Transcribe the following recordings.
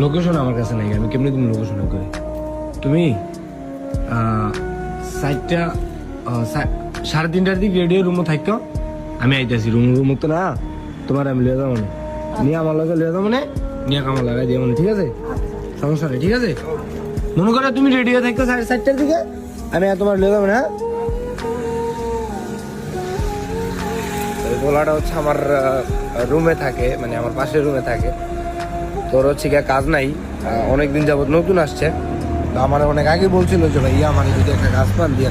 Location আমার কাছে নাই, আমি কেমনি তুমি লোকেশন করি? তুমি 3:30টার দিক রেডিও রুমও থাকতো, আমি আইতেছি। রুম তো না তোমার আমি লিয়ে যাবো, নিয়ে আমার লগে লিয়ে যাবো, নিয়ে কামড় লাগাই দিয়ে ঠিক আছে, সমস্যা নেই, ঠিক আছে? মনে করো তুমি রেডিও থাকতো 4:30টার দিকে, আমি তোমার লিয়ে যাবো না। গোলাটা হচ্ছে আমার রুমে থাকে, মানে আমার পাশের রুমে থাকে। তোর হচ্ছে গিয়ে কাজ নাই, অনেকদিন যাবত নতুন আসছে। তো আমার অনেক আগে বলছিল যে ভাই আমার যদি একটা কাজ পান দিয়ে,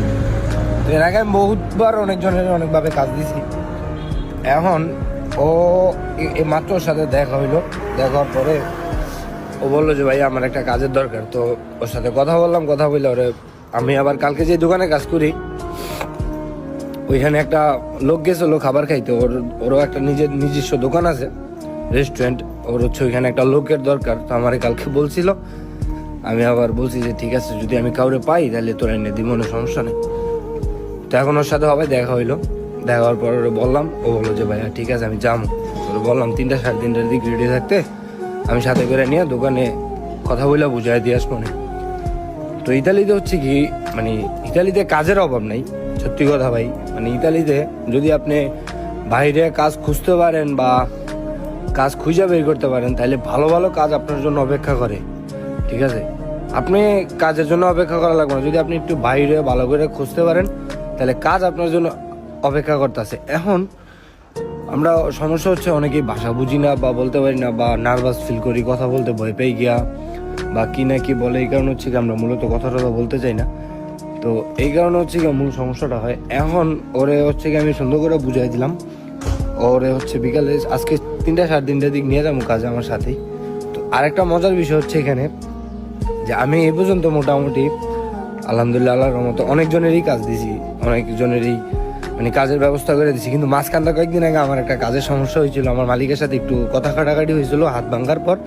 তো এর আগে আমি বহুতবার অনেকজনের অনেকভাবে কাজ দিছি। এখন ও মাত্র ওর সাথে দেখা হইলো, দেখার পরে ও বললো যে ভাই আমার একটা কাজের দরকার। তো ওর সাথে কথা বললাম, কথা বললে ওরে আমি আবার কালকে যে দোকানে কাজ করি ওইখানে একটা লোক গেছিল খাবার খাইতে, ওরও একটা নিজস্ব দোকান আছে, রেস্টুরেন্ট। ওর হচ্ছে ওইখানে একটা লোকের দরকার। তো আমার কালকে বলছিল, আমি আবার বলছি যে ঠিক আছে যদি আমি কাউরে পাই তাহলে তোরা এনে দিব, কোনো সমস্যা নেই। তো এখন ওর সাথে হবে দেখা হইলো, দেখা হওয়ার পর ওরে বললাম, ও বললো যে ভাইয়া ঠিক আছে আমি যাবো। ওরে বললাম 3টা 3:30টার দিক রেডি থাকতে, আমি সাথে করে নিয়ে দোকানে কথা বলে বুঝাই দিয়ে আসবো না। তো ইতালিতে হচ্ছে কি, মানে ইতালিতে কাজের অভাব নাই, সত্যি কথা ভাই। মানে ইতালিতে যদি আপনি বাইরে কাজ খুঁজতে পারেন বা কাজ খুঁজে বের করতে পারেন, তাহলে ভালো ভালো কাজ আপনার জন্য অপেক্ষা করে, ঠিক আছে? আপনি কাজের জন্য অপেক্ষা করা লাগবে না, যদি আপনি একটু বাইরে ভালো করে খুঁজতে পারেন তাহলে কাজ আপনার জন্য অপেক্ষা করতেছে। এখন আমরা সমস্যা হচ্ছে অনেকেই ভাষা বুঝি না বা বলতে পারি না, বা নার্ভাস ফিল করি, কথা বলতে ভয় পেয়ে গিয়া বা কি না কি বলে, এই কারণে হচ্ছে কি আমরা মূলত কথাটা বলতে চাই না। তো এই কারণে হচ্ছে কি মূল সমস্যাটা হয়। এখন ওরে হচ্ছে কি আমি সুন্দর করে বুঝাই দিলাম, ওরে হচ্ছে বিকালে আজকে 3টা 3:30টার দিক নিয়ে যাবো কাজে আমার সাথেই। তো আরেকটা মজার বিষয় হচ্ছে এখানে যে আমি এই পর্যন্ত মোটামুটি আলহামদুলিল্লাহ আল্লাহর রহমতে অনেকজনেরই কাজ দিছি, অনেকজনেরই মানে কাজের ব্যবস্থা করে দিছি। কিন্তু মাঝখানটা কয়েকদিন আগে আমার একটা কাজের সমস্যা হয়েছিল, আমার মালিকের সাথে একটু কথা কাটাকাটি হয়েছিল হাত ভাঙার পর।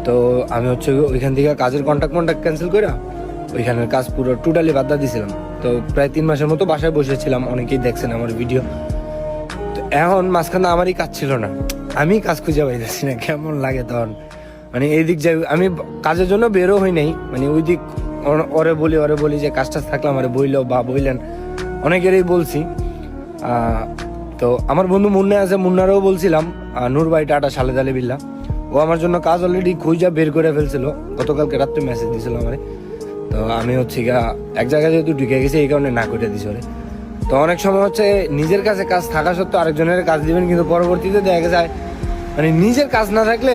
তো আমি হচ্ছে ওইখান থেকে কাজের কন্ট্রাক্ট ক্যান্সেল করে ওইখানের কাজ পুরো টোটালি বাদ দিয়েছিলাম। তো প্রায় 3 মাসের মতো বাসায় বসেছিলাম, অনেকেই দেখছেন আমার ভিডিও। তো এখন মাঝখানে আমারই কাজ ছিল না, আমি কাজ খুঁজে পাইতেছি না, কেমন লাগে তখন। মানে এই দিক যাই, আমি কাজের জন্য বেরো হই নাই, মানে ওই দিক ওরে বলি যে কাজটা থাকলে আমার বইলো বা বইলেন, অনেকেরই বলছি। তো আমার বন্ধু মুন্না আছে, মুন্নারও বলছিলাম, নূর ভাই টাটা সালেদ আলী বিল্লাহ, ও আমার জন্য কাজ অলরেডি খুঁজা বের করে ফেলছিল, গতকালকে রাত্রে মেসেজ দিয়েছিল আমারে। তো আমি হচ্ছে এক জায়গায় যেহেতু ঢুকে গেছি এই কারণে না করে দিছি ওরে। তো অনেক সময় হচ্ছে নিজের কাছে কাজ থাকা সত্ত্বেও আরেকজনের কাজ দিবেন, কিন্তু পরবর্তীতে দেখা যায় মানে নিজের কাজ না থাকলে